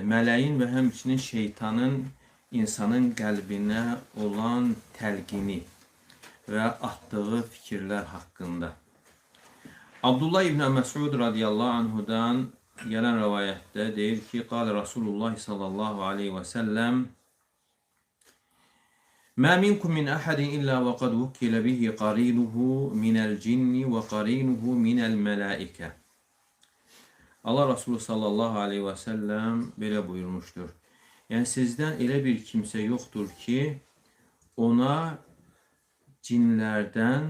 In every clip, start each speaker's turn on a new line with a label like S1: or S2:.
S1: mələyin və həmçinin şeytanın insanın qəlbinə olan təlqini və atdığı fikirlər haqqında. Abdullah ibn Məsud radiyallahu anhudan gələn rivayətdə deyir ki, qal Rasulullah sallallahu aleyhi və səlləm Mə minkum min əhədin illə və qad vukkilə bihi qarinuhu minəl cinni və qarinuhu minəl mələikə. Allah Resulü sallallahu aleyhi və səlləm belə buyurmuşdur. Yəni sizdən elə bir kimsə yoxdur ki, ona cinlərdən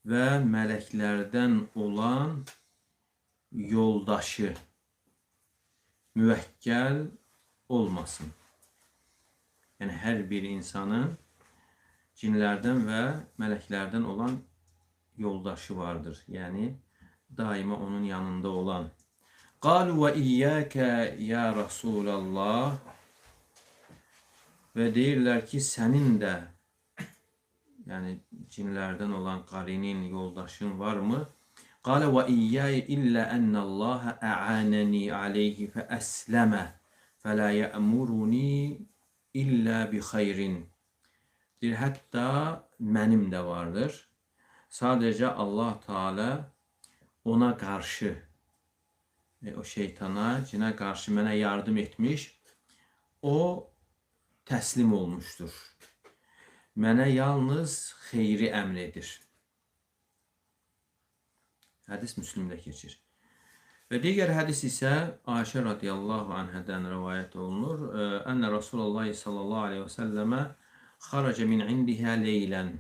S1: və mələklərdən olan yoldaşı müvəkkəl olmasın. Yəni hər bir insanın cinlərdən və mələklərdən olan yoldaşı vardır. Yəni daima onun yanında olan. Qalu və iyyəkə ya Rasulallah və deyirlər ki, sənin də yəni cinlərdən olan qarinin, yoldaşın varmı? Qalə və iyyəyə illə ənəlləhə ə'anəni aleyhi fə əsləmə fələ yə'muruni illə bi xeyrin. Deyir, hətta mənim də vardır. Sadəcə Allah Teala ona qarşı, o şeytana, cinə qarşı mənə yardım etmiş, o təslim olmuşdur. Mənə yalnız xeyri əmr edir. Hədis Müslimdə keçir. Və digər hədis isə Ayşə radiyallahu anhədən rivayət olunur. Ənə Rasulullah sallallahu aleyhi və səlləmə xaracə min indihə leylən.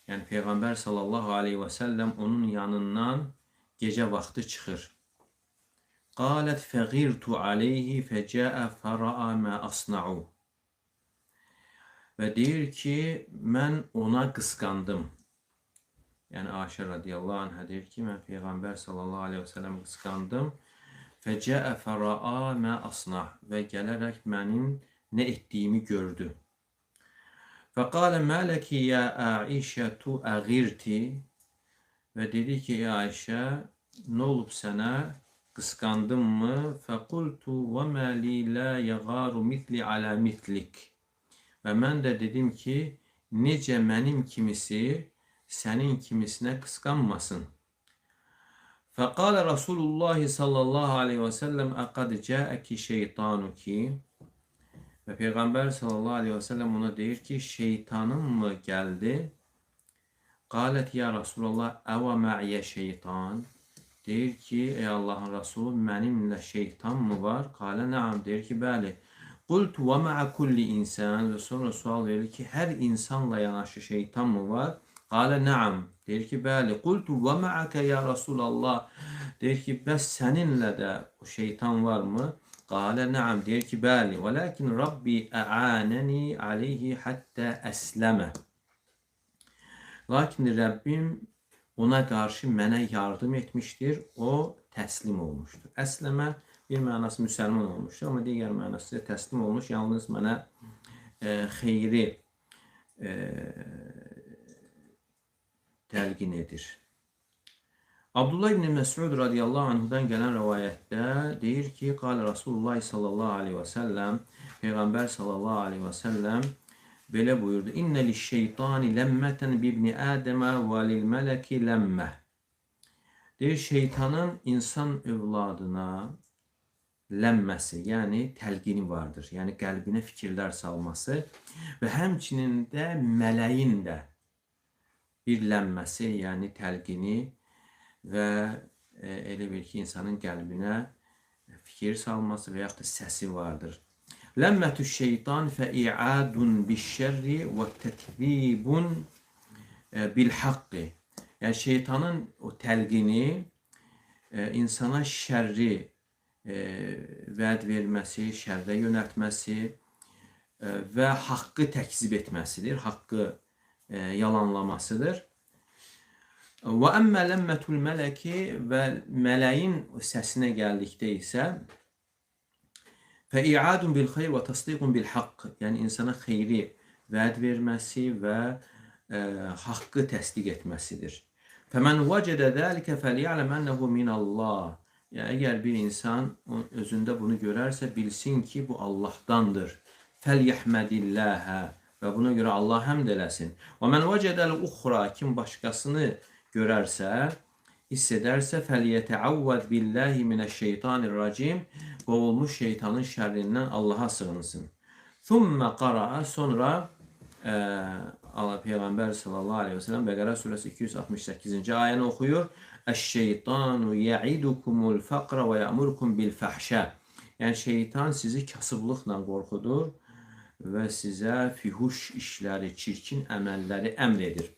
S1: Yəni Peyğəmbər sallallahu aleyhi və səlləm onun yanından gecə vaxtı çıxır. Qalət fəğirtu aleyhi fəcəə fəra'a mə asna'u. Və deyir ki, mən ona qısqandım. Yəni Ayşə radiyallahu anhə deyir ki, mən Peyğəmbər sallallahu aleyhi və səlləm qısqandım. Fəcəə fəra'a mə asna' və gələrək mənim nə etdiyimi gördü. Fəqalə mələki ya Aişətu əğirti və dedi ki, Ayşə, nə olub sənə, qısqandın mı? Fəqultu və məli lə yəğaru mitli alə mitlik. Və mən də dedim ki, necə mənim kimisi sənin kimisinə qısqanmasın. Fəqalə Rasulullah sallallahu aleyhi və səlləm əqad cəəki şeytanuki. Və Peyğəmbər sallallahu aleyhi və səlləm ona deyir ki, şeytanın mı gəldi? Qalət ya Rasulallah əvə mə'yə şeytan. Deyir ki, ey Allahın Rasulü, mənimlə şeytan mı var? Qalə nəam, deyir ki, bəli. Qultu və mə'ə kulli insan. Və sonra sual verir ki, hər insanla yanaşı şeytan mı var? Qalə nəam, deyir ki, bəli. Qultu və mə'əkə ya Rasulallah. Deyir ki, bəs səninlə də o şeytan var mı? Qalə nəam, deyir ki, bəli. Və lakin Rabbi ə'anəni aleyhi həttə əsləmə. Lakin Rəbbim ona qarşı mənə yardım etmişdir, o təslim olmuşdur. Əsləmə bir mənası müsəlman olmuşdur, amma digər mənası təslim olmuş, yalnız mənə xeyri təlqin edir. Abdullah ibn Məsud radiyallahu anhudan gələn rivayətdə deyir ki, qal Rasulullah sallallahu aleyhi və səlləm, Peyğəmbər sallallahu aleyhi və səlləm belə buyurdu. İnnə liş-şeytani ləmmətən bibni Ədəmə və lil-mələki ləmmə. Deyir, şeytanın insan övladına lənməsi, yəni təlqini vardır. Yəni qəlbinə fikirlər salması və həmçinin də mələyin də bir lənməsi, yəni təlqini və elə bir ki, insanın qəlbinə fikir salması və yaxud da səsi vardır. Ləmmətü şeytan fəi'adun bişşərri və təkzibun bilhaqqi. Yəni şeytanın o təlqini insana şərri vəd verməsi, şərrə yönəltməsi və haqqı təkzib etməsidir, haqqı yalanlamasıdır. Və əmmə ləmmətul mələki və mələyin səsinə gəldikdə isə fəi'adun bil xeyr və təsdiqun bil haqq. Yəni insana xeyri vəd verməsi və haqqı təsdiq etməsidir. Fəmən vəcədə zəlikə fəliyələm ənəhu minəllah. Ya eğer bir insan özünde bunu görərsə, bilsin ki, bu Allah'tandır. Felyahmedillâhe ve buna göre Allah həmd eləsin. Və men vecedel uxra, kim başqasını görərsə, hiss edərsə, felyetəavvəz billahi mineşşeytanirracim, qovulmuş şeytanın şərrindən Allah'a sığınsın. Thumme qara'a, sonra Allah Peygamber sallallahu aleyhi ve sellem Bekara suresi 268. ayəni oxuyur. Eşşeytanu ya'idukumul faqra ve ya'murukum bil fahşa. Yani şeytan sizi kasıblıqla qorxudur və sizə fihuş işləri, çirkin əməlləri əmr edir.